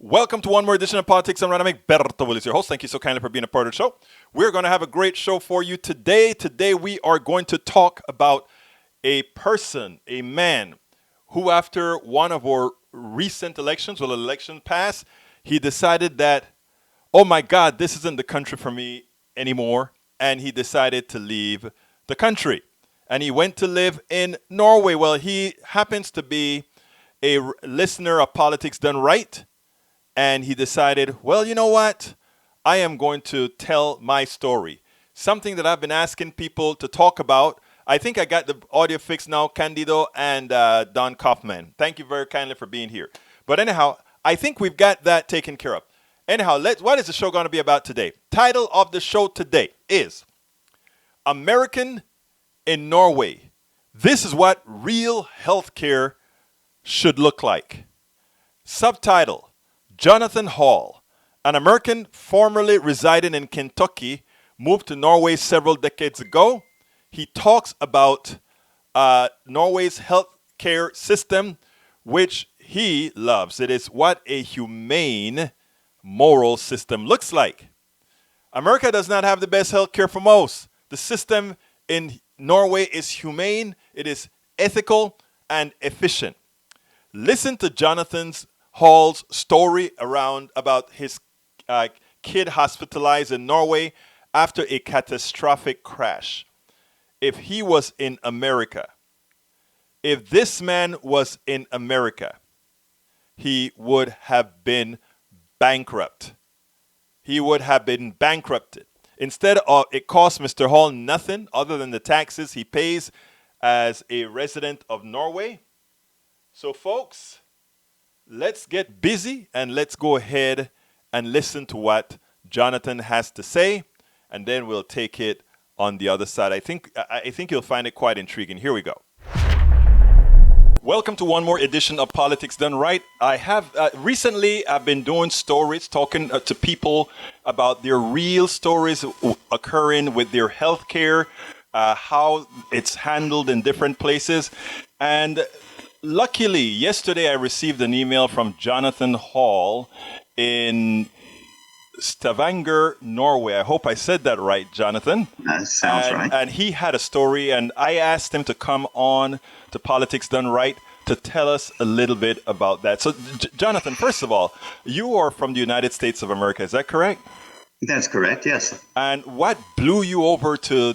Welcome to one more edition of Politics and Random. Berto Willis, your host. Thank you so kindly for being a part of the show. We're going to have a great show for you today. Today we are going to talk about a person, a man, who after one of our recent elections, well, election passed, he decided that, oh my God, this isn't the country for me anymore. And he decided to leave the country. And he went to live in Norway. Well, he happens to be a listener of Politics Done Right. And he decided, well, you know what? I am going to tell my story. Something that I've been asking people to talk about. I think I got the audio fixed now, Candido and Don Kaufman. Thank you very kindly for being here. But anyhow, I think we've got that taken care of. Anyhow, what is the show going to be about today? Title of the show today is American in Norway. This is what real healthcare should look like. Subtitle: Jonathan Hall, an American formerly residing in Kentucky, moved to Norway several decades ago. He talks about Norway's healthcare system, which he loves. It is what a humane, moral system looks like. America does not have the best healthcare for most. The system in Norway is humane, it is ethical, and efficient. Listen to Jonathan Hall's story about his kid hospitalized in Norway after a catastrophic crash. If he was in America, if this man was in America, he would have been bankrupt. He would have been bankrupted. Instead of, it cost Mr. Hall nothing other than the taxes he pays as a resident of Norway. So folks, let's get busy and let's go ahead and listen to what Jonathan has to say, and then we'll take it on the other side. I think you'll find it quite intriguing. Here we go. Welcome to one more edition of Politics Done Right. I have recently I've been doing stories, talking to people about their real stories occurring with their healthcare, how it's handled in different places, and luckily, yesterday I received an email from Jonathan Hall in Stavanger, Norway. I hope I said that right, Jonathan. That sounds right. And he had a story, and I asked him to come on to Politics Done Right to tell us a little bit about that. So, Jonathan, first of all, you are from the United States of America. Is that correct? That's correct, yes. And what blew you over to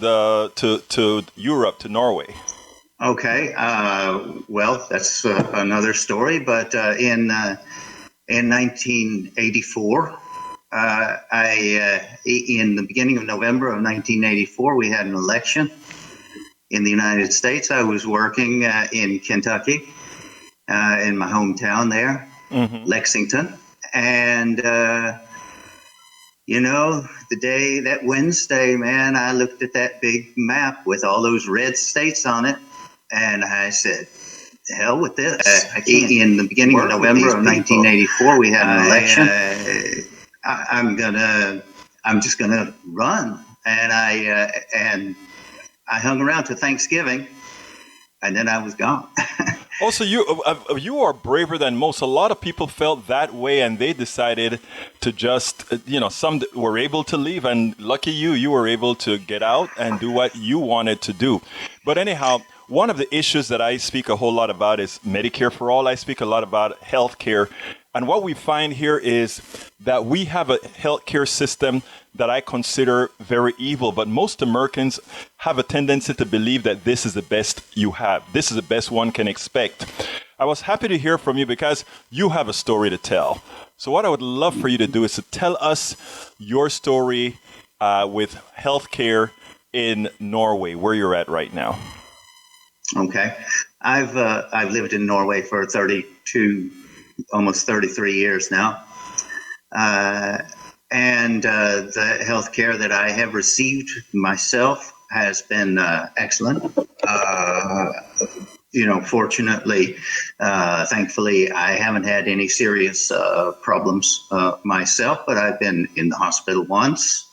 Europe, to Norway? Okay, well, that's another story, but in 1984, in the beginning of November of 1984, we had an election in the United States. I was working in Kentucky, in my hometown there, Lexington, and that Wednesday, man, I looked at that big map with all those red states on it, and I said, "The hell with this!" In the beginning of November of 1984, we had an election. I'm just gonna run, and I hung around to Thanksgiving, and then I was gone. Also, you are braver than most. A lot of people felt that way, and they decided to just, some were able to leave, and lucky you were able to get out and do what you wanted to do. But anyhow, one of the issues that I speak a whole lot about is Medicare for all. I speak a lot about healthcare. And what we find here is that we have a healthcare system that I consider very evil, but most Americans have a tendency to believe that this is the best you have. This is the best one can expect. I was happy to hear from you because you have a story to tell. So what I would love for you to do is to tell us your story with healthcare in Norway, where you're at right now. Okay. I've lived in Norway for 32, almost 33 years now. And the health care that I have received myself has been excellent. Fortunately, thankfully, I haven't had any serious problems myself, but I've been in the hospital once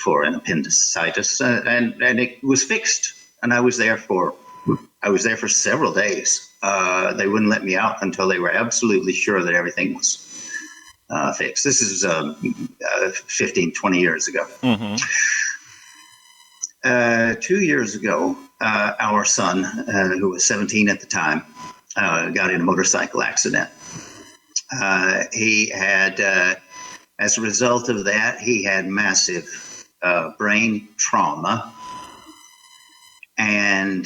for an appendicitis, and it was fixed. And I was there for I was there for several days. They wouldn't let me out until they were absolutely sure that everything was fixed. This is 15, 20 years ago. Mm-hmm. 2 years ago, our son, who was 17 at the time, got in a motorcycle accident. He had, as a result of that, he had massive brain trauma. And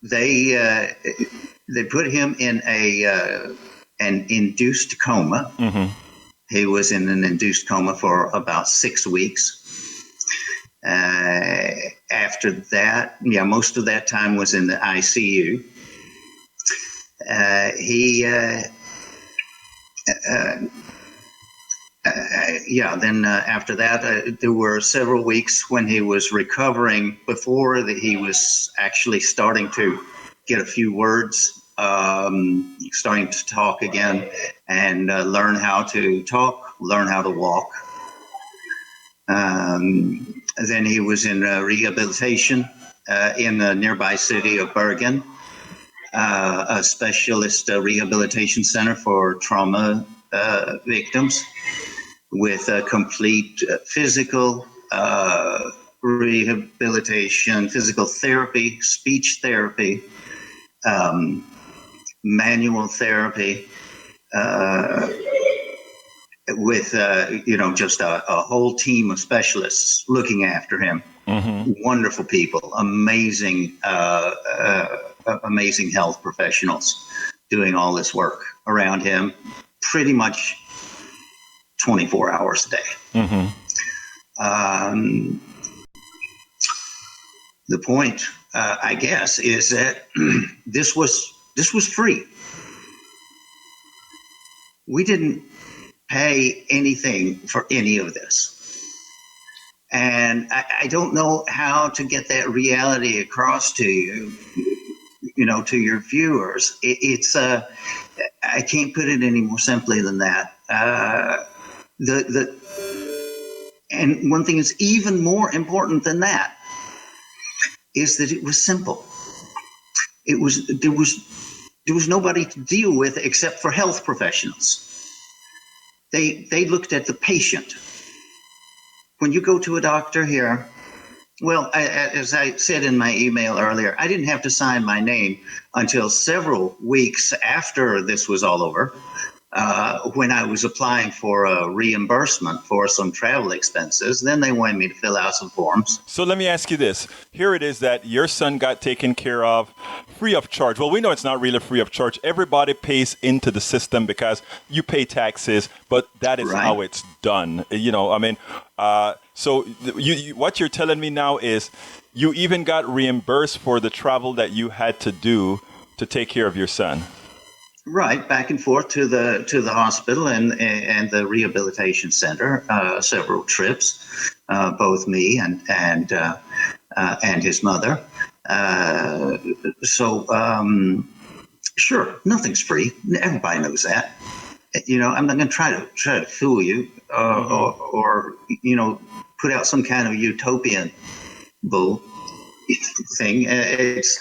they put him in an induced coma. Mm-hmm. He was in an induced coma for about 6 weeks. After that, most of that time was in the ICU. Then after that, there were several weeks when he was recovering before that he was actually starting to get a few words, starting to talk again and learn how to talk, learn how to walk. Then he was in rehabilitation in the nearby city of Bergen, a specialist rehabilitation center for trauma victims, with complete physical rehabilitation, physical therapy, speech therapy, manual therapy, with just a whole team of specialists looking after him. Mm-hmm. Wonderful people, amazing health professionals doing all this work around him, pretty much 24 hours a day. Mm-hmm. The point, I guess, is that this was free. We didn't pay anything for any of this. And I don't know how to get that reality across to you, to your viewers. I can't put it any more simply than that. And one thing that's even more important than that is that it was simple. There was nobody to deal with except for health professionals. They looked at the patient. When you go to a doctor here, well, as I said in my email earlier, I didn't have to sign my name until several weeks after this was all over, when I was applying for a reimbursement for some travel expenses. Then they wanted me to fill out some forms. So let me ask you this. Here it is that your son got taken care of free of charge. Well, we know it's not really free of charge. Everybody pays into the system because you pay taxes, but that is Right. how it's done. So what you're telling me now is you even got reimbursed for the travel that you had to do to take care of your son. Right, back and forth to the hospital and the rehabilitation center, several trips, both me and his mother. Sure, nothing's free. Everybody knows that. I'm not going to try to fool you or put out some kind of utopian bull thing. It's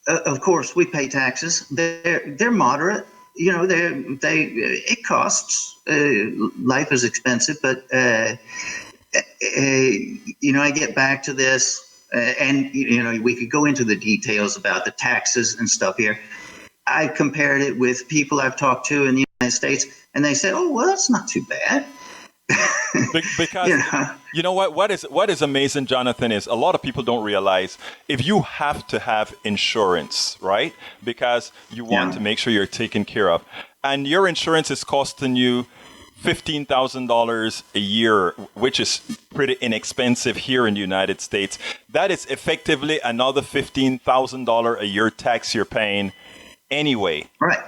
of course, we pay taxes. They're moderate. It costs. Life is expensive, but I get back to this, and we could go into the details about the taxes and stuff here. I compared it with people I've talked to in the United States, and they said, "Oh, well, that's not too bad." Because what is amazing, Jonathan, is a lot of people don't realize if you have to have insurance, right? Because you want to make sure you're taken care of, and your insurance is costing you $15,000 a year, which is pretty inexpensive here in the United States. That is effectively another $15,000 a year tax you're paying anyway. Right.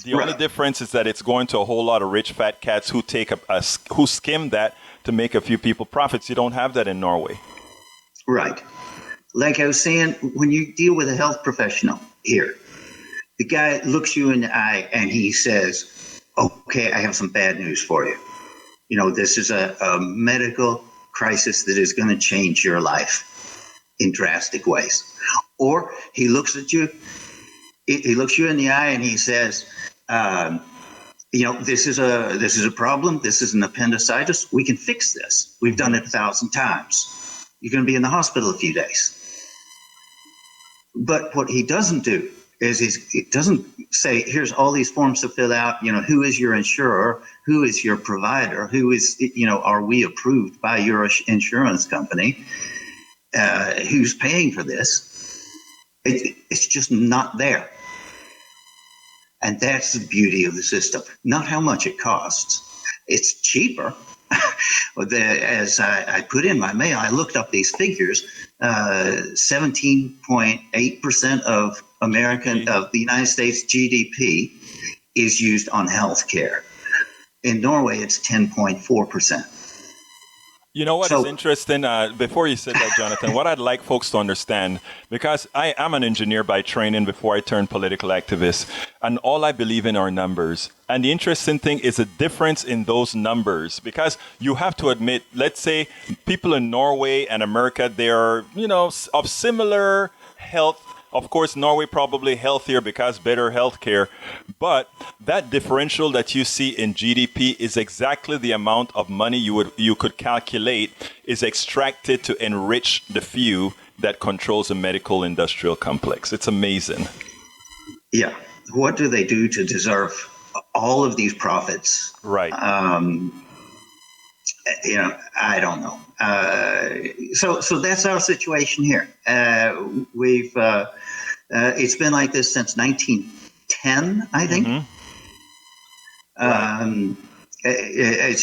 The only difference is that it's going to a whole lot of rich fat cats who who skim that to make a few people profits. You don't have that in Norway. Right. Like I was saying, when you deal with a health professional here, the guy looks you in the eye and he says, "Okay, I have some bad news for you. This is a medical crisis that is going to change your life. in drastic ways. Or he looks at you, he looks you in the eye and he says, this is a problem. This is an appendicitis. We can fix this. We've done it 1,000 times. You're going to be in the hospital a few days. But what he doesn't do is he doesn't say, here's all these forms to fill out. Who is your insurer? Who is your provider? Who is, are we approved by your insurance company? Who's paying for this? It's just not there. And that's the beauty of the system. Not how much it costs. It's cheaper. As I put in my mail, I looked up these figures. 17.8% of the United States GDP is used on health care. In Norway, it's 10.4%. You know what is interesting? Before you said that, Jonathan, what I'd like folks to understand, because I am an engineer by training before I turned political activist, and all I believe in are numbers. And the interesting thing is the difference in those numbers, because you have to admit, let's say people in Norway and America, they're, of similar health. Of course, Norway probably healthier because better healthcare, but that differential that you see in GDP is exactly the amount of money you could calculate is extracted to enrich the few that controls the medical industrial complex. It's amazing. Yeah. What do they do to deserve all of these profits? Right. I don't know. So that's our situation here. It's been like this since 1910, I think. Mm-hmm. Right. It's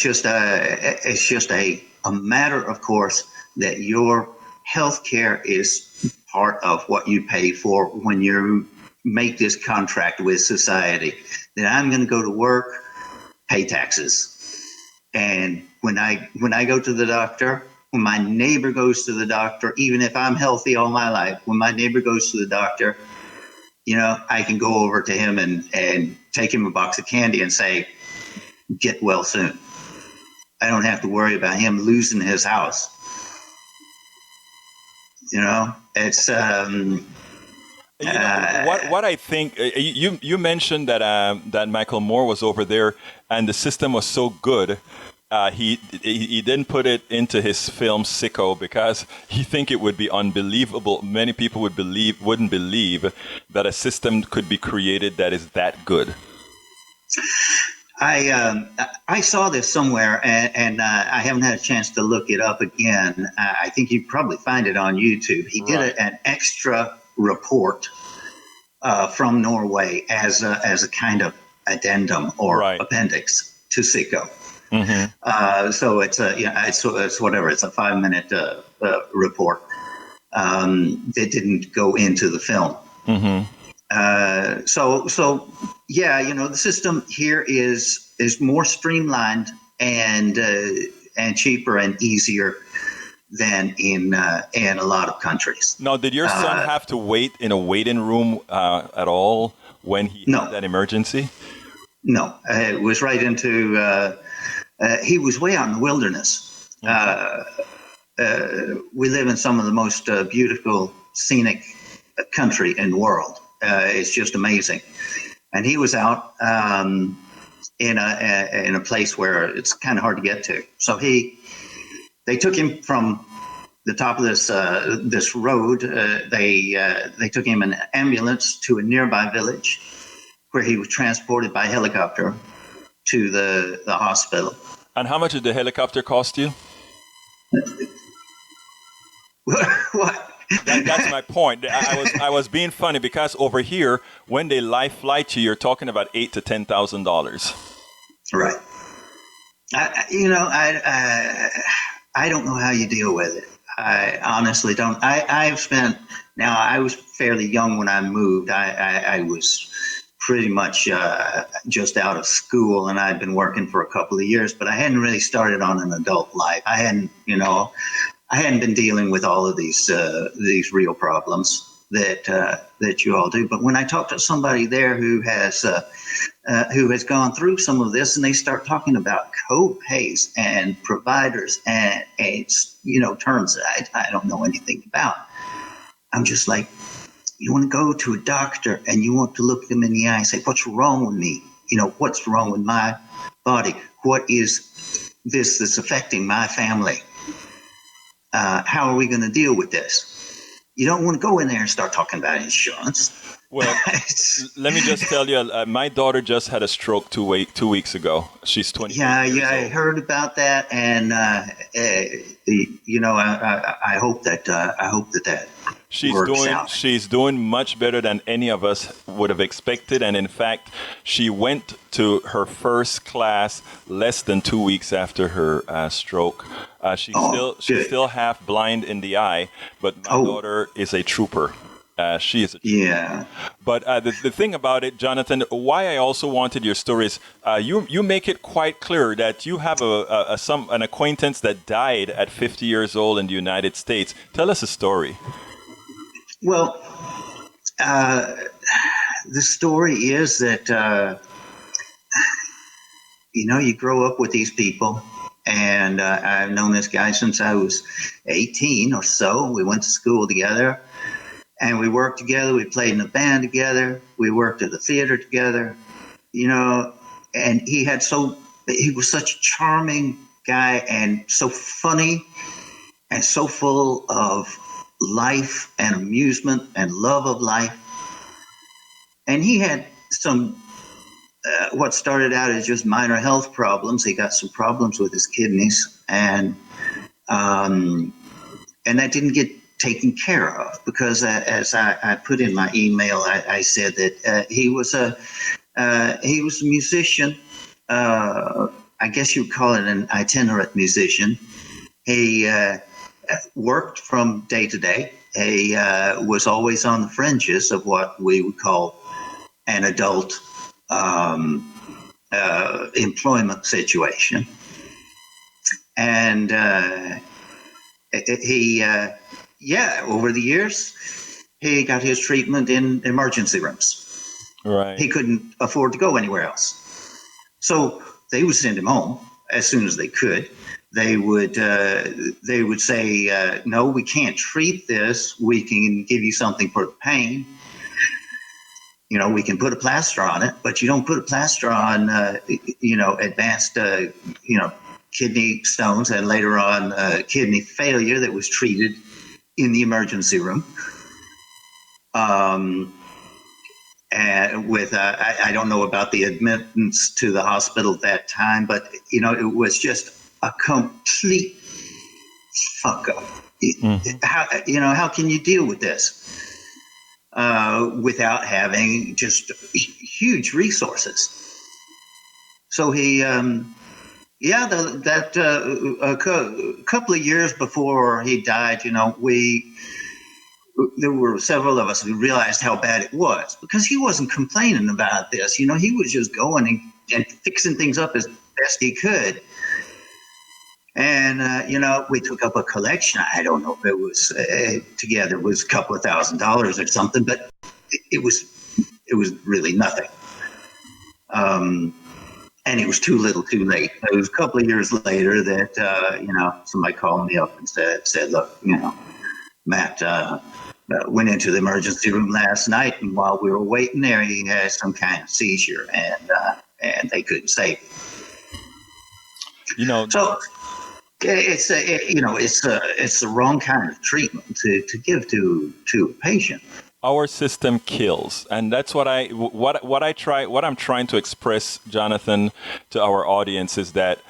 just a matter, of course, that your health care is part of what you pay for when you make this contract with society. That I'm going to go to work, pay taxes. And when I go to the doctor, when my neighbor goes to the doctor, even if I'm healthy all my life, when my neighbor goes to the doctor, I can go over to him and take him a box of candy and say, get well soon. I don't have to worry about him losing his house. It's what I think you mentioned that Michael Moore was over there and the system was so good. He didn't put it into his film Sicko because he think it would be unbelievable. Many people wouldn't believe that a system could be created that is that good. I saw this somewhere, and I haven't had a chance to look it up again. I think you'd probably find it on YouTube. He did an extra report from Norway as a kind of addendum or appendix to Sicko. Mm-hmm. So it's whatever. It's a 5-minute report that didn't go into the film. Mm-hmm. So yeah, the system here is more streamlined and cheaper and easier than in a lot of countries. Now, did your son have to wait in a waiting room at all when he had that emergency? No, it was right into. He was way out in the wilderness. We live in some of the most beautiful, scenic country in the world. It's just amazing. And he was out in a place where it's kind of hard to get to. So they took him from the top of this road. They took him in an ambulance to a nearby village where he was transported by helicopter to the hospital. And how much did the helicopter cost you? What? That's my point. I was being funny because over here, when they live flight you, you're talking about $8,000 to $10,000. Right. I don't know how you deal with it. I honestly don't. I was fairly young when I moved. I was pretty much just out of school, and I'd been working for a couple of years, but I hadn't really started on an adult life. I hadn't been dealing with all of these real problems that you all do. But when I talk to somebody there who has gone through some of this, and they start talking about co-pays and providers and terms that I don't know anything about, I'm just like, you want to go to a doctor and you want to look them in the eye and say, what's wrong with me? What's wrong with my body? What is this that's affecting my family? How are we going to deal with this? You don't want to go in there and start talking about insurance. Well, let me just tell you, my daughter just had a stroke 2 weeks ago. She's 20 Yeah, years I old. heard about that, and I hope that works out. She's doing much better than any of us would have expected, and in fact, she went to her first class less than 2 weeks after her stroke. She's Good. still half blind in the eye, but my daughter is a trooper. She is a trooper. Yeah. But the thing about it, Jonathan, why I also wanted your story is you make it quite clear that you have an acquaintance that died at 50 years old in the United States. Tell us a story. Well, the story is that you grow up with these people, and I've known this guy since I was 18 or so. We went to school together. And we worked together. We played in a band together. We worked at the theater together, and he was such a charming guy and so funny and so full of life and amusement and love of life. And he had some, what started out as just minor health problems. He got some problems with his kidneys, and that didn't get taken care of because, as I put in my email, I said that he was a musician. I guess you'd call it an itinerant musician. He worked from day to day. He was always on the fringes of what we would call an adult employment situation, and over the years, he got his treatment in emergency rooms. Right. He couldn't afford to go anywhere else. So they would send him home as soon as they could. They would say, no, we can't treat this. We can give you something for the pain. We can put a plaster on it, but you don't put a plaster on, advanced, kidney stones and later on kidney failure that was treated in the emergency room. And with, I don't know about the admittance to the hospital at that time, but, it was just a complete fuck up. How can you deal with this without having just huge resources? So he, a couple of years before he died, there were several of us who realized how bad it was because he wasn't complaining about this. He was just going and fixing things up as best he could. And, we took up a collection. I don't know if it was together, it was a couple of $1,000s or something, but it was really nothing. And it was too little too late. It was a couple of years later that, somebody called me up and said, look, Matt went into the emergency room last night, and while we were waiting there, he had some kind of seizure, and they couldn't save him. So it's the wrong kind of treatment to give to a patient. Our system kills, and that's what I'm trying to express, Jonathan, to our audience is that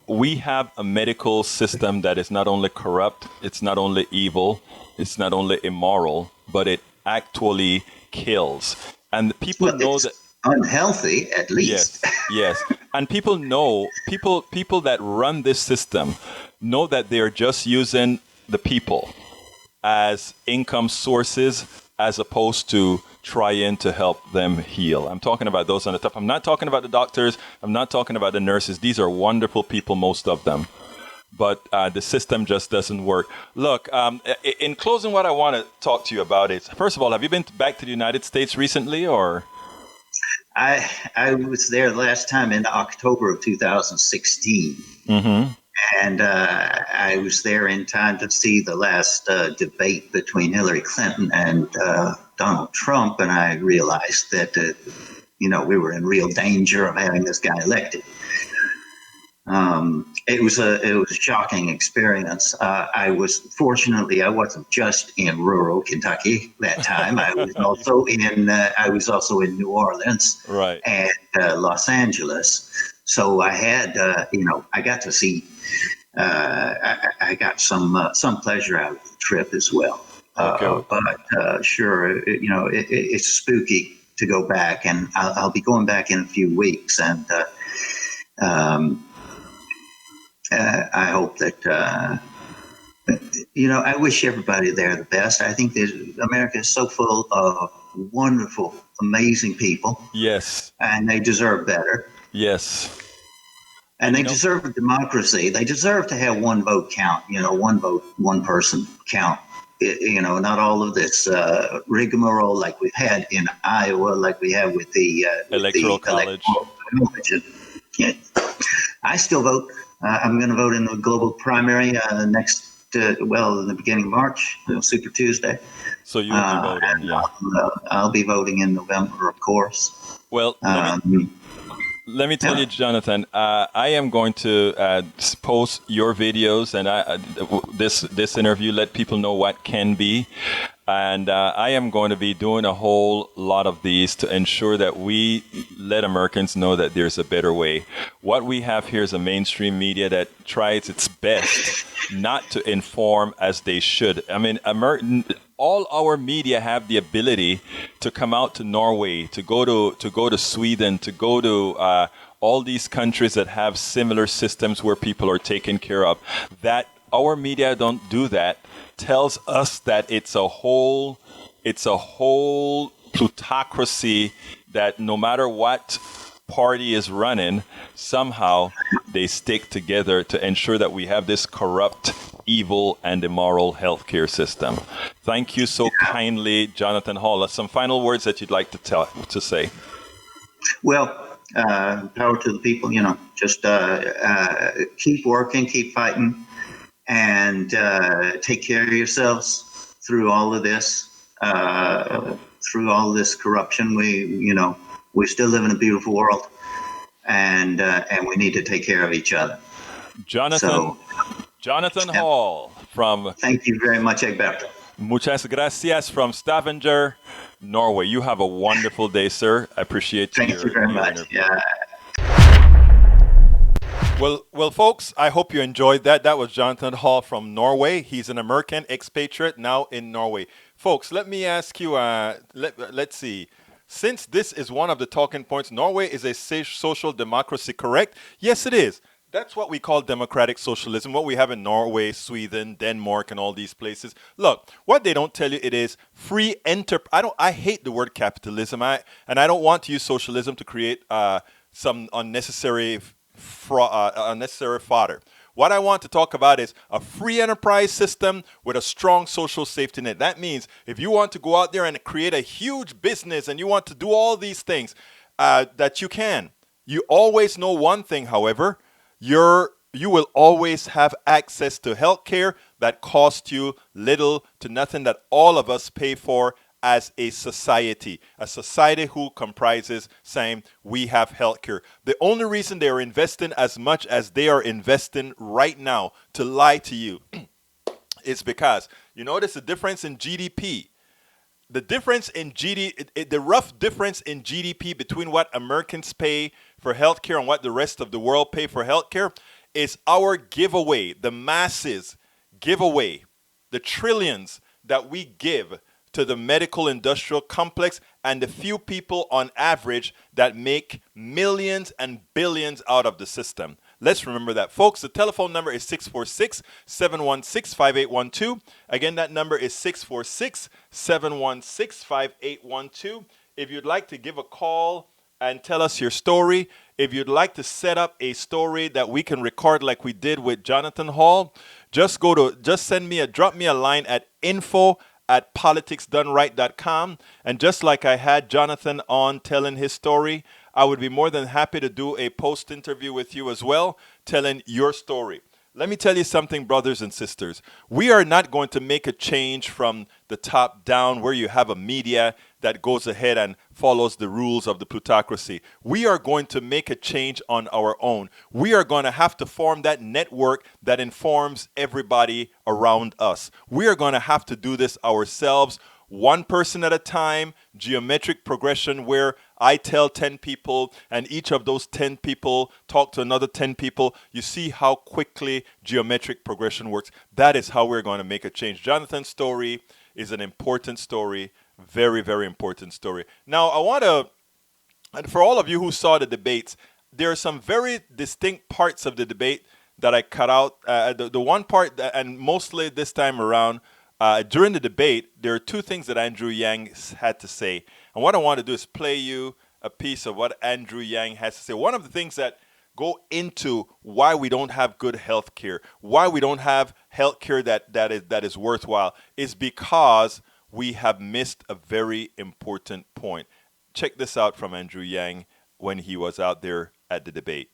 we have a medical system that is not only corrupt, it's not only evil, it's not only immoral, but it actually kills. And people know that unhealthy, at least. Yes. And people know, people that run this system know that they're just using the people as income sources as opposed to trying to help them heal. I'm talking about those on the top. I'm not talking about the doctors. I'm not talking about the nurses. These are wonderful people, most of them. But the system just doesn't work. Look, in closing, what I want to talk to you about is, first of all, have you been back to the United States recently, or? I was there last time in October of 2016. Mm-hmm. And I was there in time to see the last debate between Hillary Clinton and Donald Trump, and I realized that we were in real danger of having this guy elected. It was a shocking experience. I wasn't just in rural Kentucky that time. I was also in New Orleans Right. and Los Angeles. So I had I got to see. I got some pleasure out of the trip as well. Okay. But sure, it's spooky to go back, and I'll be going back in a few weeks, and I hope that I wish everybody there the best. I think America is so full of wonderful, amazing people, Yes. and they deserve better. Yes. And they deserve a democracy. They deserve to have one vote count, one vote, one person count. Not all of this rigmarole like we've had in Iowa, like we have with the Electoral college. Yeah. I still vote. I'm going to vote in the global primary in the beginning of March, Super Tuesday. So you'll be voting, yeah. I'll be voting in November, of course. Well, let me tell you, Jonathan, I am going to post your videos and this interview, let people know what can be. And I am going to be doing a whole lot of these to ensure that we let Americans know that there's a better way. What we have here is a mainstream media that tries its best not to inform as they should. I mean, all our media have the ability to come out to Norway, to go to Sweden, to go to all these countries that have similar systems where people are taken care of. That our media don't do that tells us that it's a whole plutocracy that no matter what party is running, somehow they stick together to ensure that we have this corrupt, evil, and immoral healthcare system. Thank you so kindly, Jonathan Hall. Some final words that you'd like to say. Well, power to the people. Just keep working, keep fighting, and take care of yourselves through all of this. Through all this corruption, we still live in a beautiful world, and we need to take care of each other. Jonathan Hall from. Thank you very much, Egberto. Muchas gracias from Stavanger, Norway. You have a wonderful day, sir. I appreciate Thank you very much. Yeah. Well, folks, I hope you enjoyed that. That was Jonathan Hall from Norway. He's an American expatriate now in Norway. Folks, let me ask you, let's see. Since this is one of the talking points, Norway is a social democracy, correct? Yes, it is. That's what we call democratic socialism, what we have in Norway, Sweden, Denmark, and all these places. Look, what they don't tell you, it is free I hate the word capitalism, and I don't want to use socialism to create some unnecessary fodder. What I want to talk about is a free enterprise system with a strong social safety net. That means if you want to go out there and create a huge business and you want to do all these things, that you can. You always know one thing, however, you will always have access to healthcare that costs you little to nothing, that all of us pay for as a society who comprises saying we have healthcare. The only reason they are investing as much as they are investing right now to lie to you is because you notice the difference in GDP. The rough difference in GDP between what Americans pay for healthcare and what the rest of the world pay for healthcare is our giveaway, the masses giveaway, the trillions that we give to the medical industrial complex and the few people on average that make millions and billions out of the system. Let's remember that, folks. The telephone number is 646-716-5812. Again, that number is 646-716-5812. If you'd like to give a call and tell us your story, if you'd like to set up a story that we can record like we did with Jonathan Hall, drop me a line at info@politicsdoneright.com. And just like I had Jonathan on telling his story, I would be more than happy to do a post interview with you as well, telling your story. Let me tell you something, brothers and sisters. We are not going to make a change from the top down where you have a media that goes ahead and follows the rules of the plutocracy. We are going to make a change on our own. We are going to have to form that network that informs everybody around us. We are going to have to do this ourselves, one person at a time, geometric progression where I tell 10 people and each of those 10 people talk to another 10 people. You see how quickly geometric progression works. That is how we're going to make a change. Jonathan's story is an important story, very, very important story. Now, I want to, and for all of you who saw the debates, there are some very distinct parts of the debate that I cut out. The one part, and mostly this time around, during the debate, there are two things that Andrew Yang had to say. And what I want to do is play you a piece of what Andrew Yang has to say. One of the things that go into why we don't have good health care, why we don't have health care that is worthwhile, is because we have missed a very important point. Check this out from Andrew Yang when he was out there at the debate.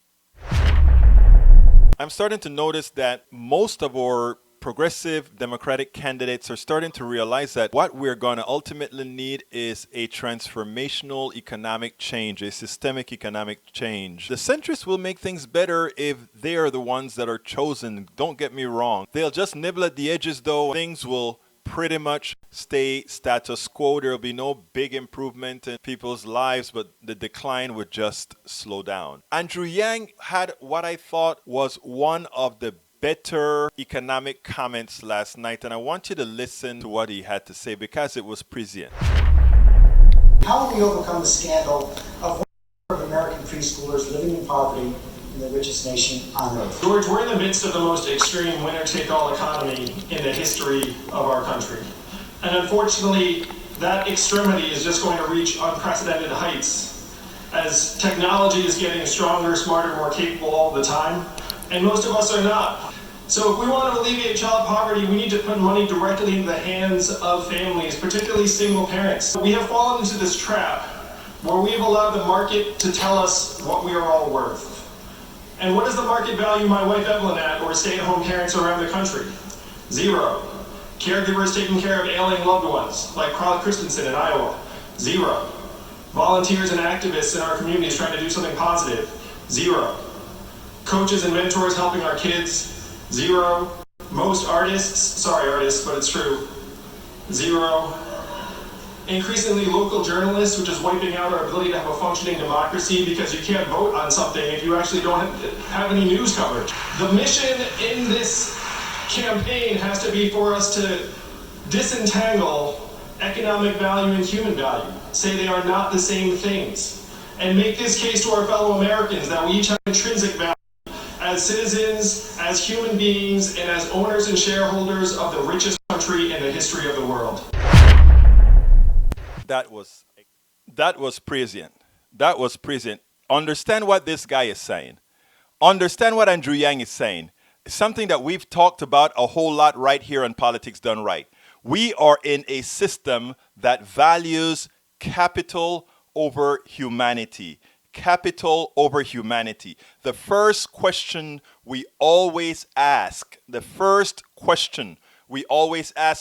I'm starting to notice that most of our progressive Democratic candidates are starting to realize that what we're going to ultimately need is a transformational economic change, a systemic economic change. The centrists will make things better if they are the ones that are chosen. Don't get me wrong. They'll just nibble at the edges, though. Things will pretty much stay status quo. There will be no big improvement in people's lives, but the decline would just slow down. Andrew Yang had what I thought was one of the better economic comments last night, and I want you to listen to what he had to say because it was prescient. How will we overcome the scandal of American preschoolers living in poverty in the richest nation on earth? George, we're in the midst of the most extreme winner-take-all economy in the history of our country. And unfortunately, that extremity is just going to reach unprecedented heights as technology is getting stronger, smarter, more capable all the time, and most of us are not. So if we want to alleviate child poverty, we need to put money directly into the hands of families, particularly single parents. We have fallen into this trap where we have allowed the market to tell us what we are all worth. And what does the market value my wife Evelyn at, or stay-at-home parents around the country? 0. Caregivers taking care of ailing loved ones, like Carl Christensen in Iowa. 0. Volunteers and activists in our communities trying to do something positive. 0. Coaches and mentors helping our kids. 0. Most artists, sorry artists, but it's true. 0. Increasingly local journalists, which is wiping out our ability to have a functioning democracy because you can't vote on something if you actually don't have any news coverage. The mission in this campaign has to be for us to disentangle economic value and human value, say they are not the same things, and make this case to our fellow Americans that we each have intrinsic value as citizens, as human beings, and as owners and shareholders of the richest country in the history of the world. That was prescient. That was prescient. Understand what this guy is saying. Understand what Andrew Yang is saying. It's something that we've talked about a whole lot right here on Politics Done Right. We are in a system that values capital over humanity. Capital over humanity. The first question we always ask,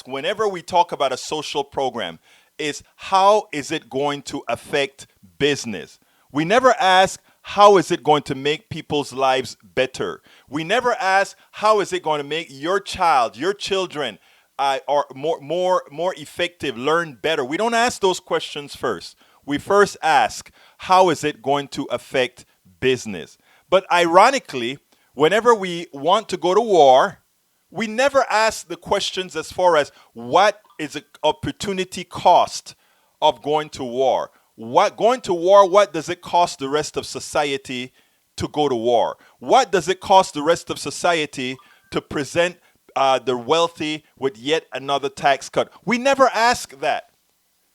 whenever we talk about a social program is, how is it going to affect business? We never ask, how is it going to make people's lives better? We never ask, how is it going to make your child, your children are more effective, learn better? We don't ask those questions first. We first ask, how is it going to affect business? But ironically, whenever we want to go to war, we never ask the questions as far as what is the opportunity cost of going to war? What does it cost the rest of society to go to war? What does it cost the rest of society to present the wealthy with yet another tax cut? We never ask that.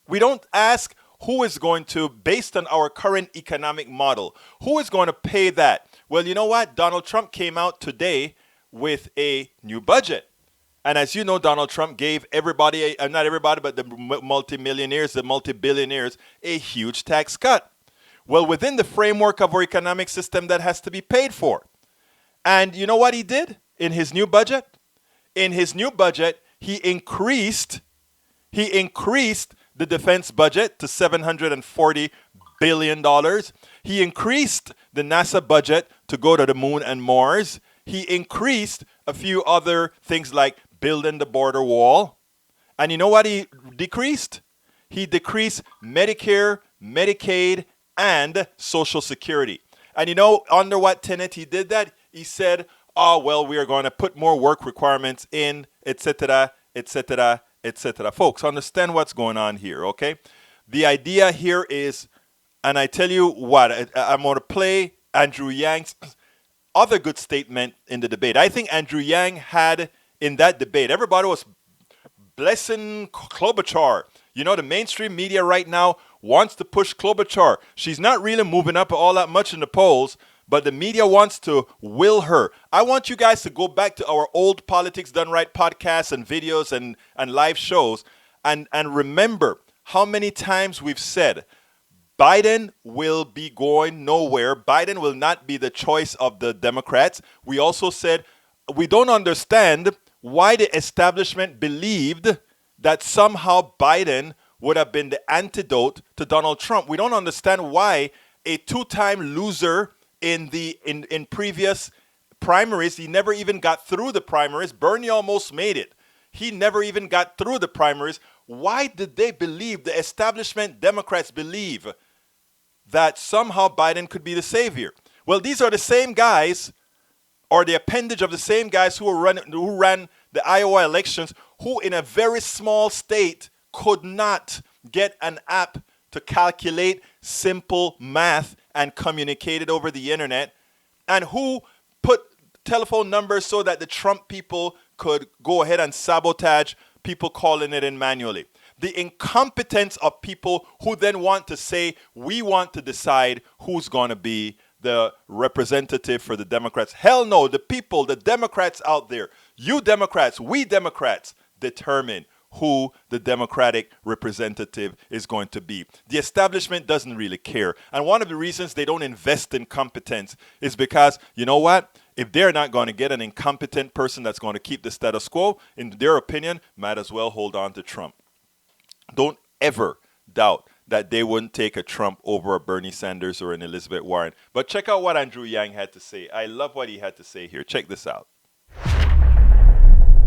We don't ask who is going to, based on our current economic model, who is going to pay that? Well, you know what? Donald Trump came out today with a new budget. And as you know, Donald Trump gave everybody, not everybody, but the multimillionaires, the multi-billionaires, a huge tax cut. Well, within the framework of our economic system, that has to be paid for. And you know what he did? in his new budget? In his new budget, he increased the defense budget to $740 billion. He increased the NASA budget to go to the moon and Mars. He increased a few other things like building the border wall. And you know what he decreased? He decreased Medicare, Medicaid, and Social Security. And you know under what tenet he did that? He said, oh, well, we are going to put more work requirements in, etc., etc., etc. Folks, understand what's going on here, okay? The idea here is, and I tell you what, I'm going to play Andrew Yang's other good statement in the debate. I think Andrew Yang had in that debate, everybody was blessing Klobuchar. You know, the mainstream media right now wants to push Klobuchar. She's not really moving up all that much in the polls, but the media wants to will her. I want you guys to go back to our old Politics Done Right podcasts and videos and live shows and remember how many times we've said Biden will be going nowhere. Biden will not be the choice of the Democrats. We also said we don't understand why the establishment believed that somehow Biden would have been the antidote to Donald Trump. We don't understand why a two-time loser in previous primaries, he never even got through the primaries. Bernie almost made it. He never even got through the primaries. Why did they believe, the establishment Democrats believe, that somehow Biden could be the savior? Well, these are the same guys, or the appendage of the same guys who ran the Iowa elections, who in a very small state could not get an app to calculate simple math and communicate it over the internet, and who put telephone numbers so that the Trump people could go ahead and sabotage people calling it in manually. The incompetence of people who then want to say, we want to decide who's going to be the representative for the Democrats. Hell no, the people, the Democrats out there, you Democrats, we Democrats, determine who the Democratic representative is going to be. The establishment doesn't really care. And one of the reasons they don't invest in competence is because, you know what? If they're not going to get an incompetent person that's going to keep the status quo, in their opinion, might as well hold on to Trump. Don't ever doubt that they wouldn't take a Trump over a Bernie Sanders or an Elizabeth Warren. But check out what Andrew Yang had to say. I love what he had to say here. Check this out.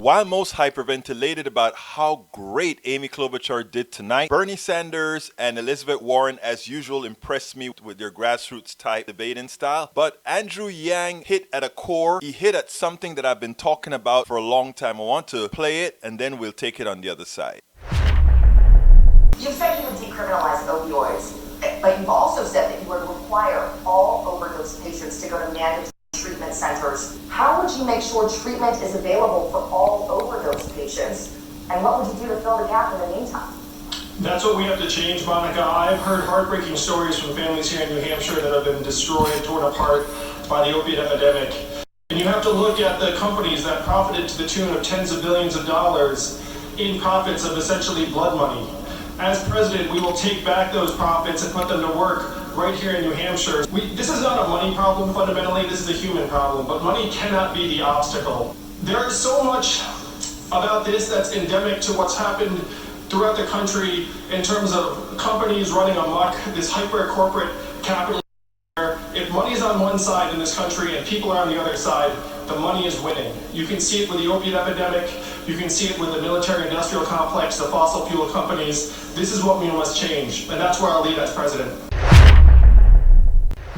While most hyperventilated about how great Amy Klobuchar did tonight, Bernie Sanders and Elizabeth Warren, as usual, impressed me with their grassroots type debating style. But Andrew Yang hit at a core. He hit at something that I've been talking about for a long time. I want to play it, and then we'll take it on the other side. You've said you would decriminalize opioids, but you've also said that you would require all overdose patients to go to mandatory treatment centers. How would you make sure treatment is available for all overdose patients? And what would you do to fill the gap in the meantime? That's what we have to change, Monica. I've heard heartbreaking stories from families here in New Hampshire that have been destroyed, torn apart by the opiate epidemic. And you have to look at the companies that profited to the tune of tens of billions of dollars in profits of essentially blood money. As president, we will take back those profits and put them to work right here in New Hampshire. This is not a money problem fundamentally, this is a human problem, but money cannot be the obstacle. There is so much about this that's endemic to what's happened throughout the country in terms of companies running amok, this hyper-corporate capitalism. If money's on one side in this country and people are on the other side, the money is winning. You can see it with the opiate epidemic, you can see it with the military-industrial complex, the fossil fuel companies. This is what we must change, and that's where I'll leave as president.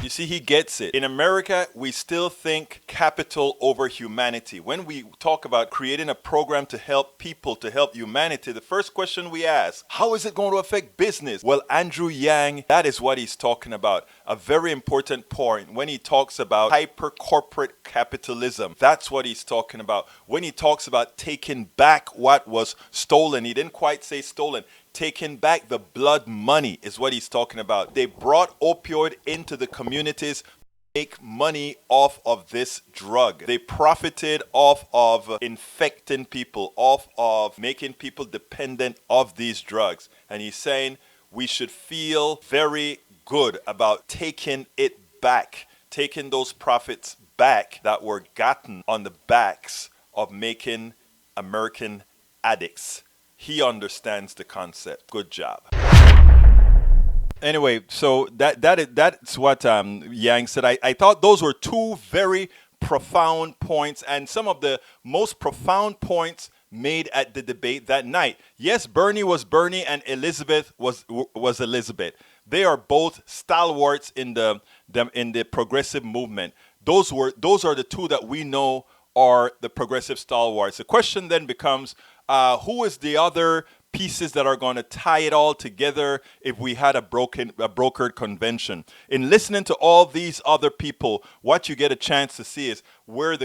You see, he gets it. In America, we still think capital over humanity. When we talk about creating a program to help people, to help humanity, the first question we ask, how is it going to affect business? Well, Andrew Yang, that is what he's talking about. A very important point when he talks about hyper-corporate capitalism. That's what he's talking about. When he talks about taking back what was stolen, he didn't quite say stolen. Taking back the blood money is what he's talking about. They brought opioid into the communities, make money off of this drug. They profited off of infecting people, off of making people dependent of these drugs. And he's saying we should feel very good about taking it back, taking those profits back that were gotten on the backs of making American addicts. He understands the concept. Good job. Anyway, so that's what Yang said. I thought those were two very profound points, and some of the most profound points made at the debate that night. Yes, Bernie was Bernie, and Elizabeth was Elizabeth. They are both stalwarts in the progressive movement. Those are the two that we know are the progressive stalwarts. The question then becomes, who is the other pieces that are going to tie it all together if we had a brokered convention? In listening to all these other people, what you get a chance to see is where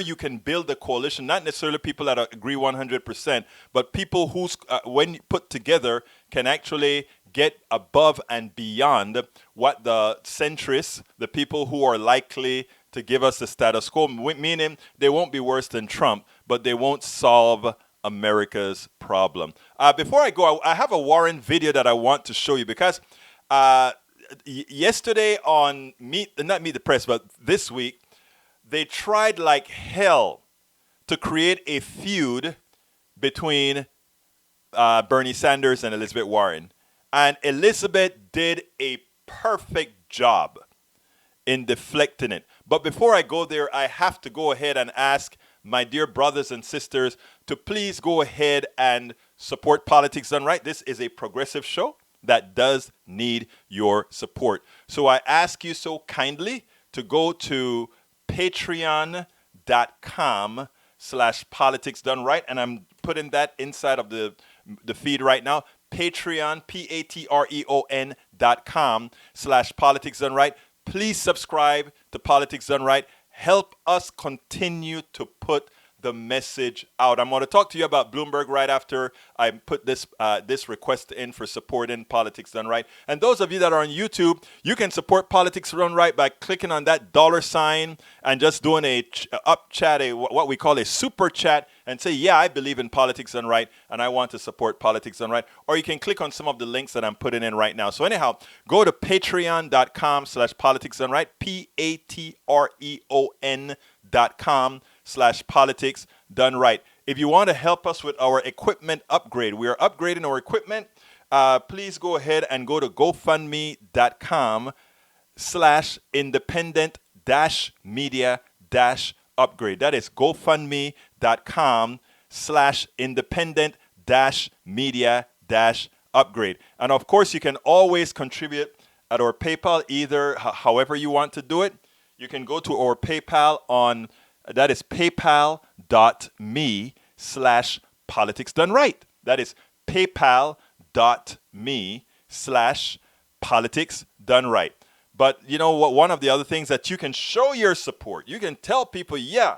you can build a coalition, not necessarily people that agree 100%, but people who's when put together can actually get above and beyond what the centrists, the people who are likely to give us the status quo, meaning they won't be worse than Trump, but they won't solve America's problem. Before I go, I have a Warren video that I want to show you because yesterday on not Meet the Press, but this week, they tried like hell to create a feud between Bernie Sanders and Elizabeth Warren. And Elizabeth did a perfect job in deflecting it. But before I go there, I have to go ahead and ask my dear brothers and sisters to please go ahead and support Politics Done Right. This is a progressive show that does need your support. So I ask you so kindly to go to patreon.com/Politics Done Right. And I'm putting that inside of the feed right now. Patreon, patreon.com/Politics Done Right. Please subscribe to Politics Done Right. Help us continue to put the message out. I'm going to talk to you about Bloomberg right after I put this request in for supporting Politics Done Right. And those of you that are on YouTube, you can support Politics Done Right by clicking on that $sign and just doing what we call a super chat, and say, yeah, I believe in Politics Done Right and I want to support Politics Done Right. Or you can click on some of the links that I'm putting in right now. So anyhow, go to patreon.com/Politics Done Right, patreon.com/Politics Done Right. If you want to help us with our equipment upgrade, we are upgrading our equipment. Please go ahead and go to GoFundMe.com/independent-media-upgrade. That is GoFundMe.com/independent-media-upgrade. And of course, you can always contribute at our PayPal, either however you want to do it. You can go to our PayPal that is paypal.me/Politics Done Right. That is paypal.me/Politics Done Right. But you know what? One of the other things that you can show your support, you can tell people, yeah,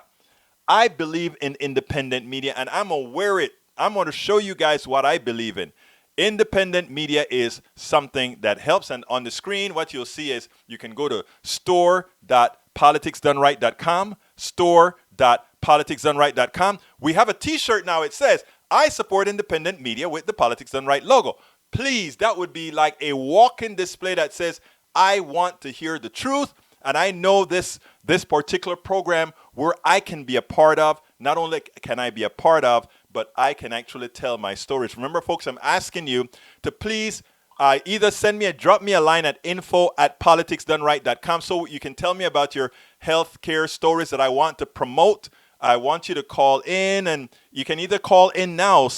I believe in independent media and I'm going to show you guys what I believe in. Independent media is something that helps. And on the screen, what you'll see is you can go to store.politicsdoneright.com, store.politicsdoneright.com. We have a t-shirt now. It says, I support independent media with the Politics Done Right logo. Please, that would be like a walk-in display that says, I want to hear the truth. And I know this particular program where I can be a part of. Not only can I be a part of, but I can actually tell my stories. Remember, folks, I'm asking you to please either drop me a line at info@politicsdoneright.com so you can tell me about your healthcare stories that I want to promote. I want you to call in, and you can either call in now,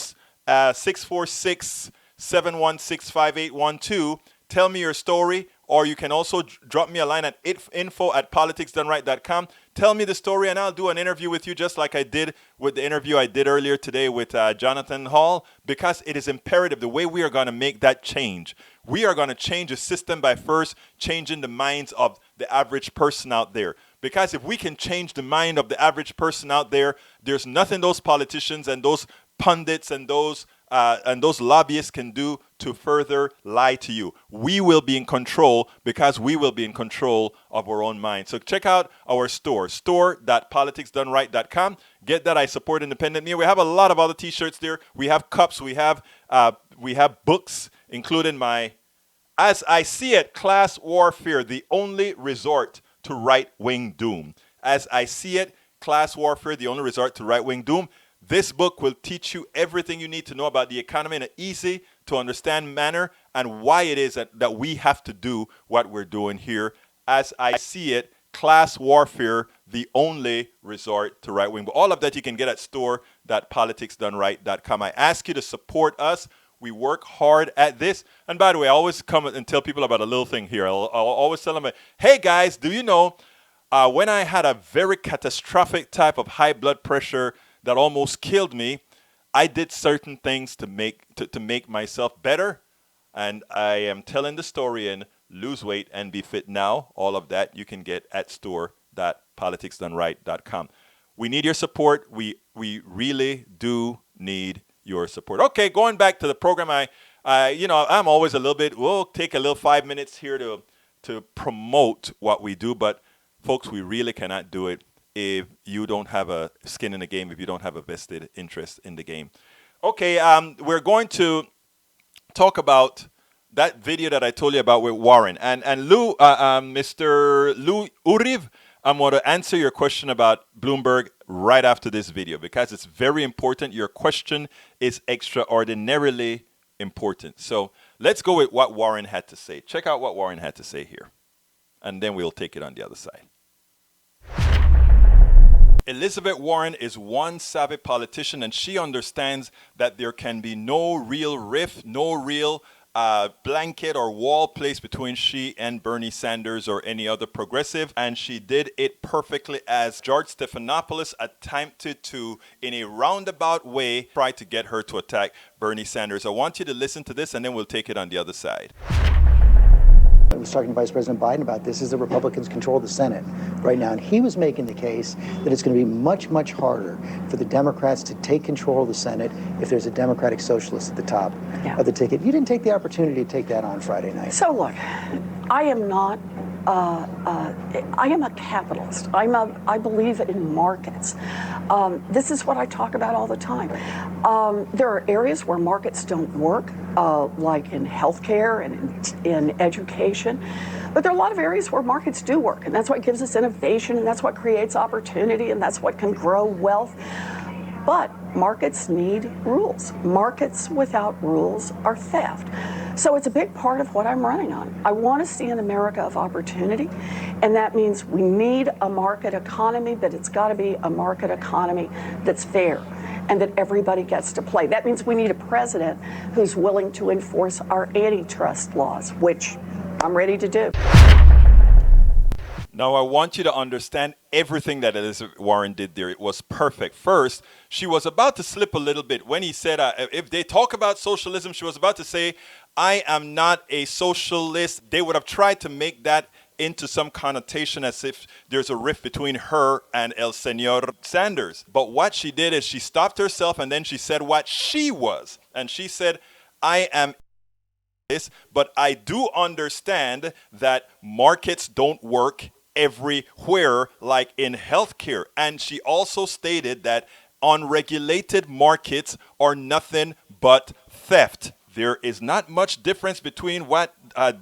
646-716-5812. Tell me your story, or you can also drop me a line at info@politicsdoneright.com. Tell me the story, and I'll do an interview with you just like I did with the interview I did earlier today with Jonathan Hall, because it is imperative the way we are going to make that change. We are going to change the system by first changing the minds of the average person out there. Because if we can change the mind of the average person out there, there's nothing those politicians and those pundits and those lobbyists can do to further lie to you. We will be in control because we will be in control of our own mind. So check out our store.politicsdoneright.com. Get that. I support independent media. We have a lot of other t-shirts there. We have cups. We have books, including my, as I see it, Class Warfare, the only resort to right-wing doom. As I See It, Class Warfare, the Only Resort to Right-Wing Doom. This book will teach you everything you need to know about the economy in an easy to understand manner and why it is that we have to do what we're doing here. As I See It, Class Warfare, the Only Resort to Right-Wing. But all of that you can get at store.politicsdoneright.com. I ask you to support us. We work hard at this. And by the way, I always come and tell people about a little thing here. I'll always tell them, hey guys, do you know when I had a very catastrophic type of high blood pressure that almost killed me, I did certain things to make myself better. And I am telling the story in Lose Weight and Be Fit Now. All of that you can get at store.politicsdoneright.com. We need your support. We really do need your support. Okay, going back to the program, I'm always a little bit, we'll take a little 5 minutes here to promote what we do, but folks, we really cannot do it if you don't have a skin in the game, if you don't have a vested interest in the game. Okay, we're going to talk about that video that I told you about with Warren. And Lou, Mr. Lou Uriv, I'm going to answer your question about Bloomberg right after this video because it's very important. Your question is extraordinarily important. So let's go with what Warren had to say. Check out what Warren had to say here, and then we'll take it on the other side. Elizabeth Warren is one savvy politician, and she understands that there can be no real rift, no real blanket or wall placed between she and Bernie Sanders or any other progressive, and she did it perfectly as George Stephanopoulos attempted to, in a roundabout way, try to get her to attack Bernie Sanders. I want you to listen to this, and then we'll take it on the other side. I was talking to Vice President Biden about this, is the Republicans control the Senate right now. And he was making the case that it's going to be much, much harder for the Democrats to take control of the Senate if there's a Democratic socialist at the top of the ticket. You didn't take the opportunity to take that on Friday night. So look, I am not, I am a capitalist. I believe in markets. This is what I talk about all the time. There are areas where markets don't work, like in healthcare and in education. But there are a lot of areas where markets do work, and that's what gives us innovation, and that's what creates opportunity, and that's what can grow wealth. But markets need rules. Markets without rules are theft. So it's a big part of what I'm running on. I want to see an America of opportunity, and that means we need a market economy, but it's got to be a market economy that's fair and that everybody gets to play. That means we need a president who's willing to enforce our antitrust laws, which I'm ready to do. Now, I want you to understand everything that Elizabeth Warren did there. It was perfect. First, she was about to slip a little bit when he said, if they talk about socialism, she was about to say, I am not a socialist. They would have tried to make that into some connotation as if there's a rift between her and El Senor Sanders. But what she did is she stopped herself and then she said what she was. And she said, I am this, but I do understand that markets don't work everywhere like in healthcare. And she also stated that unregulated markets are nothing but theft. There is not much difference between what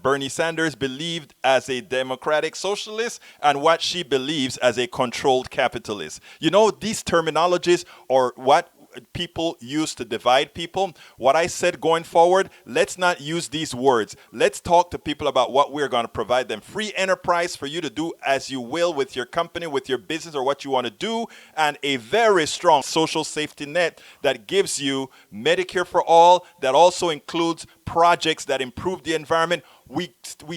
Bernie Sanders believed as a democratic socialist and what she believes as a controlled capitalist. You know, these terminologies are what people use to divide people. What I said going forward, let's not use these words. Let's talk to people about what we're going to provide them. Free enterprise for you to do as you will with your company, with your business, or what you want to do, and a very strong social safety net that gives you Medicare for all, that also includes projects that improve the environment. We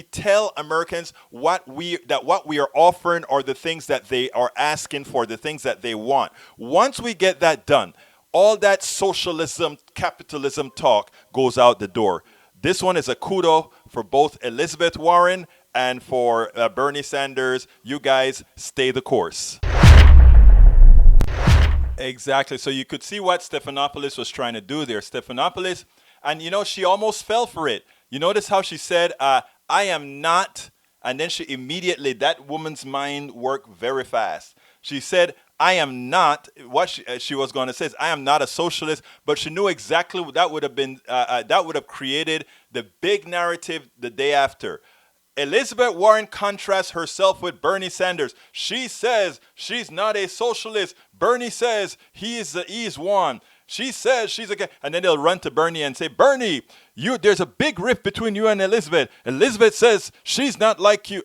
tell Americans what we are offering are the things that they are asking for, the things that they want. Once we get that done, all that socialism, capitalism talk goes out the door. This one is a kudo for both Elizabeth Warren and for Bernie Sanders. You guys stay the course. Exactly. So you could see what Stephanopoulos was trying to do there. Stephanopoulos, and you know, she almost fell for it. You notice how she said, I am not, and then she immediately, that woman's mind worked very fast. She said, I am not, what she was going to say is, I am not a socialist, but she knew exactly what that would have been, that would have created the big narrative the day after. Elizabeth Warren contrasts herself with Bernie Sanders. She says she's not a socialist. Bernie says he's one. She says she's a... And then they'll run to Bernie and say, Bernie, there's a big rift between you and Elizabeth. Elizabeth says she's not like you.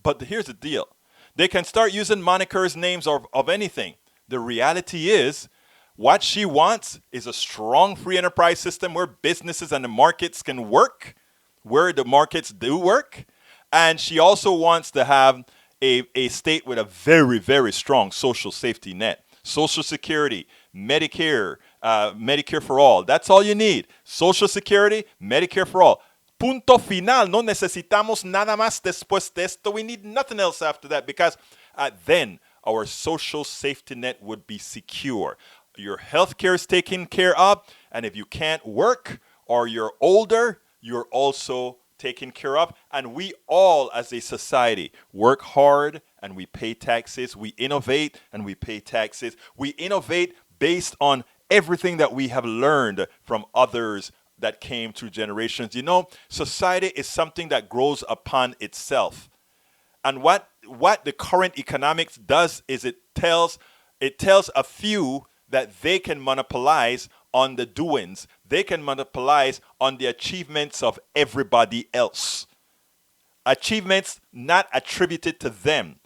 But here's the deal. They can start using monikers, names of anything. The reality is, what she wants is a strong free enterprise system where businesses and the markets can work, where the markets do work. And she also wants to have a state with a very, very strong social safety net. Social Security, Medicare, Medicare for all. That's all you need. Social Security, Medicare for all. Punto final. No necesitamos nada más después de esto. We need nothing else after that, because then our social safety net would be secure. Your health care is taken care of, and if you can't work or you're older, you're also taken care of. And we all as a society work hard and we pay taxes. We innovate and we pay taxes. We innovate based on everything that we have learned from others that came through generations. You know, society is something that grows upon itself. And what the current economics does is it tells a few that they can monopolize on the doings. They can monopolize on the achievements of everybody else. Achievements not attributed to them.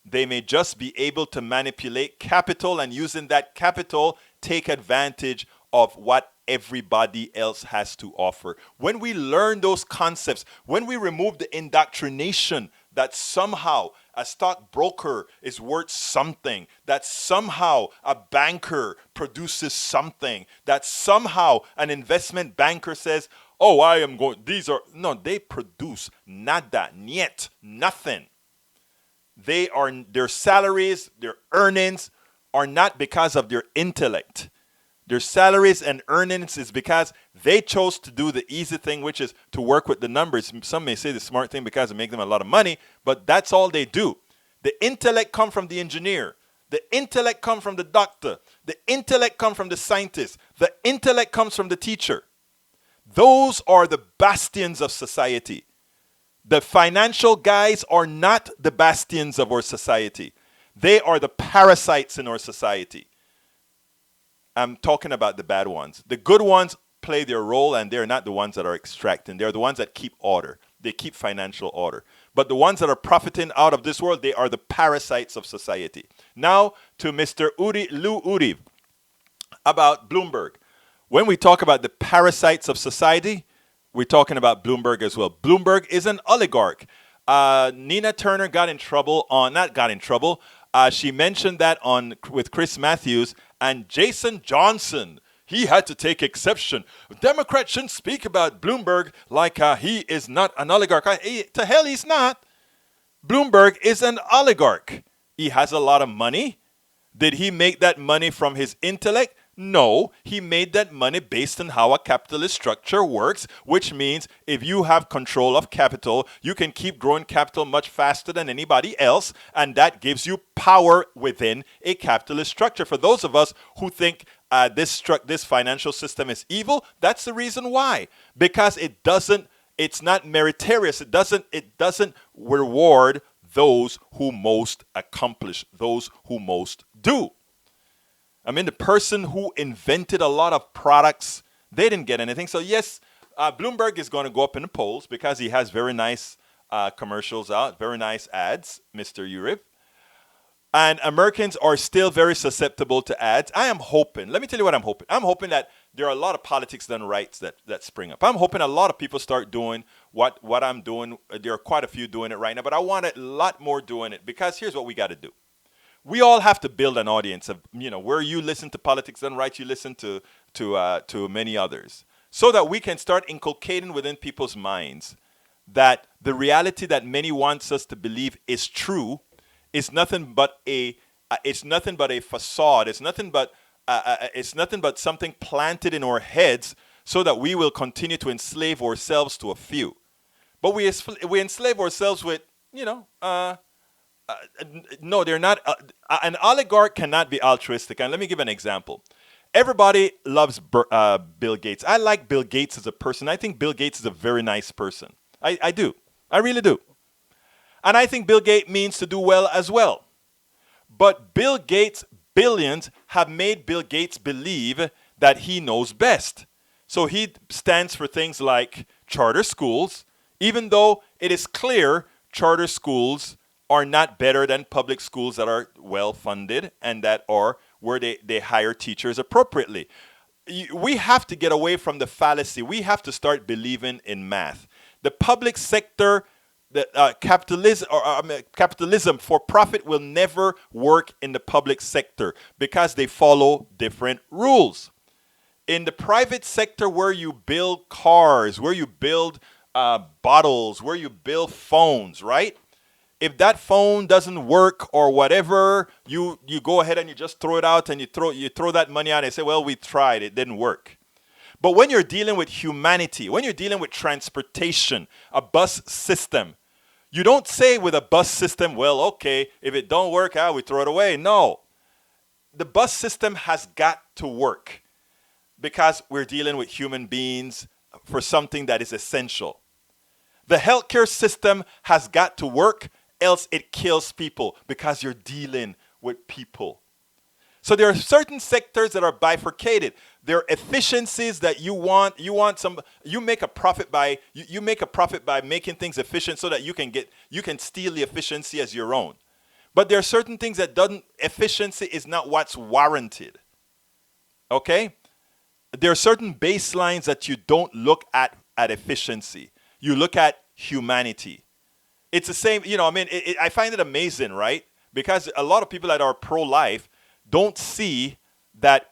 They may just be able to manipulate capital, and using that capital, take advantage of what everybody else has to offer. When we learn those concepts, when we remove the indoctrination that somehow a stockbroker is worth something, that somehow a banker produces something, that somehow an investment banker says, oh, they produce nada, niet, nothing. Their salaries, their earnings are not because of their intellect. Their salaries and earnings is because they chose to do the easy thing, which is to work with the numbers. Some may say the smart thing because it makes them a lot of money, but that's all they do. The intellect comes from the engineer. The intellect comes from the doctor. The intellect comes from the scientist. The intellect comes from the teacher. Those are the bastions of society. The financial guys are not the bastions of our society. They are the parasites in our society. I'm talking about the bad ones. The good ones play their role, and they're not the ones that are extracting. They're the ones that keep order. They keep financial order. But the ones that are profiting out of this world, they are the parasites of society. Now to Mr. Lou Uri about Bloomberg. When we talk about the parasites of society, we're talking about Bloomberg as well. Bloomberg is an oligarch. Nina Turner she mentioned that with Chris Matthews, and Jason Johnson, he had to take exception. Democrats shouldn't speak about Bloomberg like he is not an oligarch. To hell he's not. Bloomberg is an oligarch. He has a lot of money. Did he make that money from his intellect? No, he made that money based on how a capitalist structure works, which means if you have control of capital, you can keep growing capital much faster than anybody else, and that gives you power within a capitalist structure. For those of us who think this financial system is evil, that's the reason why. Because it's not meritorious. It doesn't reward those who most accomplish, those who most do. I mean, the person who invented a lot of products, they didn't get anything. So yes, Bloomberg is going to go up in the polls because he has very nice commercials out, very nice ads, Mr. Uriv. And Americans are still very susceptible to ads. I am hoping, let me tell you what I'm hoping. I'm hoping that there are a lot of politics done rights that spring up. I'm hoping a lot of people start doing what I'm doing. There are quite a few doing it right now, but I want a lot more doing it, because here's what we got to do. We all have to build an audience of, where you listen to Politics Done Right, you listen to many others, so that we can start inculcating within people's minds that the reality that many wants us to believe is true is nothing but a facade. It's nothing but something planted in our heads so that we will continue to enslave ourselves to a few. But we enslave ourselves with, no, they're not. An oligarch cannot be altruistic. And let me give an example. Everybody loves Bill Gates. I like Bill Gates as a person. I think Bill Gates is a very nice person. I do. I really do. And I think Bill Gates means to do well as well. But Bill Gates' billions have made Bill Gates believe that he knows best. So he stands for things like charter schools, even though it is clear charter schools are not better than public schools that are well funded and that are where they hire teachers appropriately. We have to get away from the fallacy. We have to start believing in math. The public sector, capitalism for profit will never work in the public sector because they follow different rules. In the private sector, where you build cars, where you build bottles, where you build phones, right? If that phone doesn't work or whatever, you go ahead and you just throw it out and you throw that money out and say, well, we tried, it didn't work. But when you're dealing with humanity, when you're dealing with transportation, a bus system, you don't say with a bus system, well, okay, if it don't work out, we throw it away. No. The bus system has got to work because we're dealing with human beings for something that is essential. The healthcare system has got to work, else it kills people because you're dealing with people. So there are certain sectors that are bifurcated. There are efficiencies that you make a profit by making things efficient so that you can steal the efficiency as your own. But there are certain things that efficiency is not what's warranted. Okay? There are certain baselines that you don't look at efficiency. You look at humanity. It's the same, I find it amazing, right? Because a lot of people that are pro-life don't see that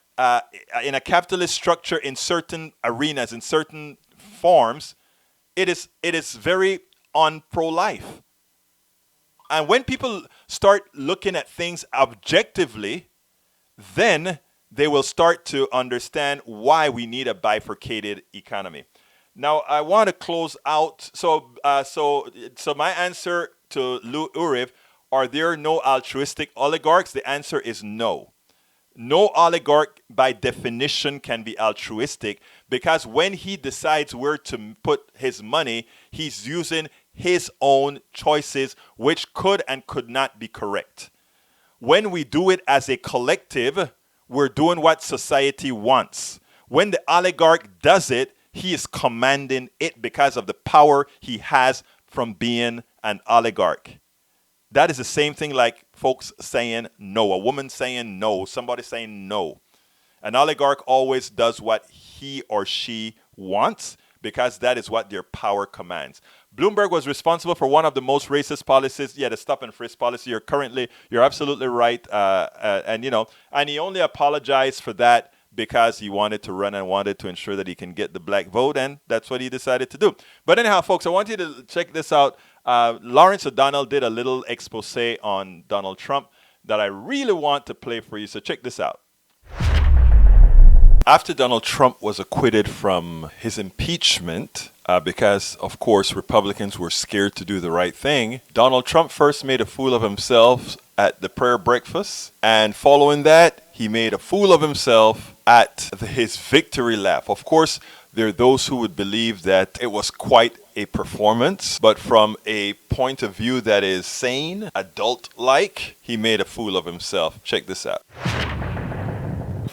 in a capitalist structure, in certain arenas, in certain forms, it is very un-pro-life. And when people start looking at things objectively, then they will start to understand why we need a bifurcated economy. Now, I want to close out. So my answer to Lou Uriv, are there no altruistic oligarchs? The answer is no. No oligarch, by definition, can be altruistic because when he decides where to put his money, he's using his own choices, which could and could not be correct. When we do it as a collective, we're doing what society wants. When the oligarch does it, he is commanding it because of the power he has from being an oligarch. That is the same thing like folks saying no, a woman saying no, somebody saying no. An oligarch always does what he or she wants because that is what their power commands. Bloomberg was responsible for one of the most racist policies, the stop and frisk policy. You're absolutely right. And he only apologized for that because he wanted to run and wanted to ensure that he can get the black vote, and that's what he decided to do. But anyhow, folks, I want you to check this out. Lawrence O'Donnell did a little expose on Donald Trump that I really want to play for you, so check this out. After Donald Trump was acquitted from his impeachment, because, of course, Republicans were scared to do the right thing, Donald Trump first made a fool of himself at the prayer breakfast, and following that, he made a fool of himself at his victory lap. Of course, there are those who would believe that it was quite a performance, but from a point of view that is sane, adult-like, he made a fool of himself. Check this out.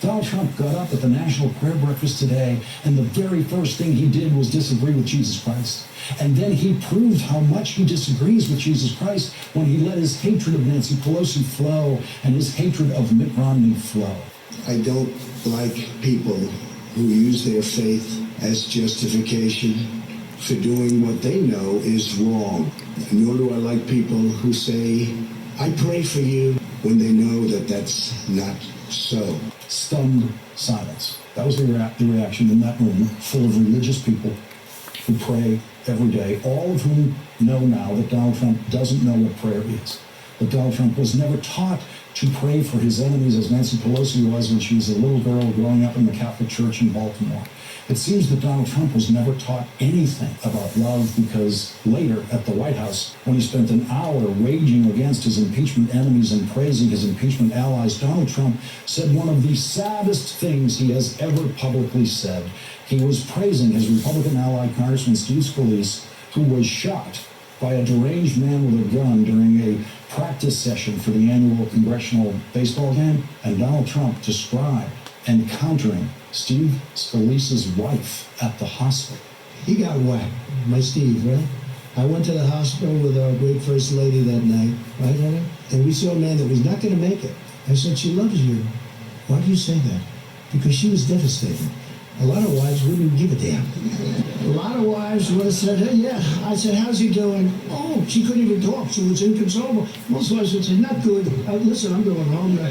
Donald Trump got up at the National Prayer Breakfast today, and the very first thing he did was disagree with Jesus Christ. And then he proved how much he disagrees with Jesus Christ when he let his hatred of Nancy Pelosi flow and his hatred of Mitt Romney flow. I don't like people who use their faith as justification for doing what they know is wrong. Nor do I like people who say, I pray for you, when they know that that's not so. Stunned silence. That was the reaction in that room, full of religious people who pray every day, all of whom know now that Donald Trump doesn't know what prayer is. That Donald Trump was never taught to pray for his enemies as Nancy Pelosi was when she was a little girl growing up in the Catholic Church in Baltimore. It seems that Donald Trump was never taught anything about love because later at the White House, when he spent an hour raging against his impeachment enemies and praising his impeachment allies, Donald Trump said one of the saddest things he has ever publicly said. He was praising his Republican ally, Congressman Steve Scalise, who was shot by a deranged man with a gun during a practice session for the annual congressional baseball game, and Donald Trump described encountering Steve Scalise's wife at the hospital. He got whacked, my Steve, right? I went to the hospital with our great first lady that night, right, Heather? And we saw a man that was not going to make it. I said, she loves you. Why do you say that? Because she was devastated. A lot of wives wouldn't give a damn. A lot of wives would have said, hey, yeah. I said, how's he doing? Oh, she couldn't even talk. She was inconsolable. Most wives would say, not good. Listen, I'm going home now.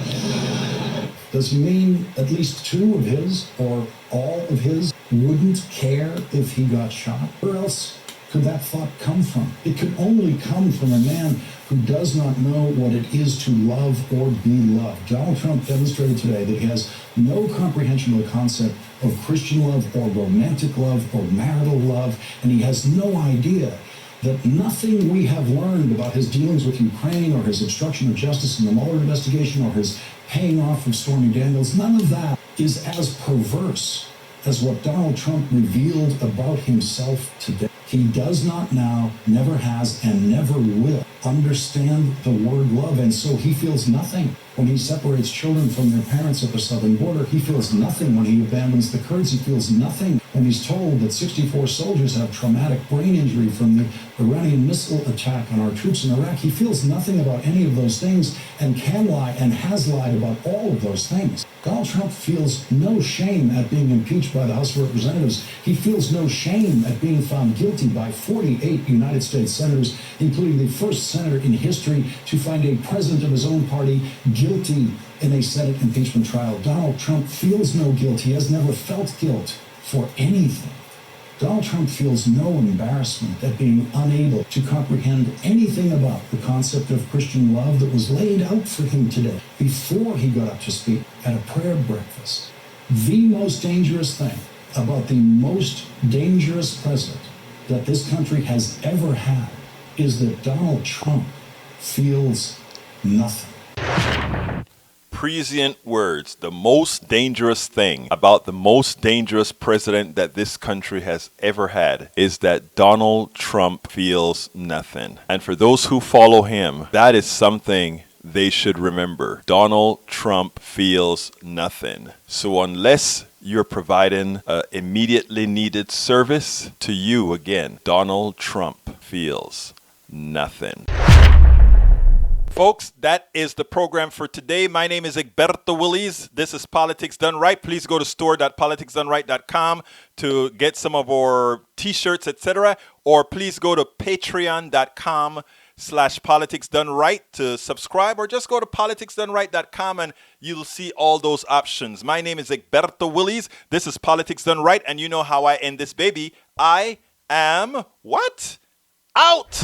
Does he mean at least two of his, or all of his, wouldn't care if he got shot? Where else could that thought come from? It could only come from a man who does not know what it is to love or be loved. Donald Trump demonstrated today that he has no comprehension of the concept of Christian love or romantic love or marital love, and he has no idea that nothing we have learned about his dealings with Ukraine or his obstruction of justice in the Mueller investigation or his paying off of Stormy Daniels, none of that is as perverse as what Donald Trump revealed about himself today. He does not now, never has, and never will understand the word love, and so he feels nothing when he separates children from their parents at the southern border. He feels nothing when he abandons the Kurds. He feels nothing when he's told that 64 soldiers have traumatic brain injury from the Iranian missile attack on our troops in Iraq. He feels nothing about any of those things and can lie and has lied about all of those things. Donald Trump feels no shame at being impeached by the House of Representatives. He feels no shame at being found guilty by 48 United States senators, including the first senator in history to find a president of his own party guilty in a Senate impeachment trial. Donald Trump feels no guilt. He has never felt guilt for anything. Donald Trump feels no embarrassment at being unable to comprehend anything about the concept of Christian love that was laid out for him today before he got up to speak at a prayer breakfast. The most dangerous thing about the most dangerous president that this country has ever had is that Donald Trump feels nothing. Prescient words. The most dangerous thing about the most dangerous president that this country has ever had is that Donald Trump feels nothing. And for those who follow him, that is something they should remember. Donald Trump feels nothing. So unless you're providing immediately needed service to you, again, Donald Trump feels nothing. Folks, that is the program for today. My name is Egberto Willies. This is Politics Done Right. Please go to store.politicsdoneright.com to get some of our t-shirts, etc. Or please go to patreon.com/politicsdoneright to subscribe, or just go to politicsdoneright.com and you'll see all those options. My name is Egberto Willies. This is Politics Done Right, and you know how I end this baby. I am what? Out!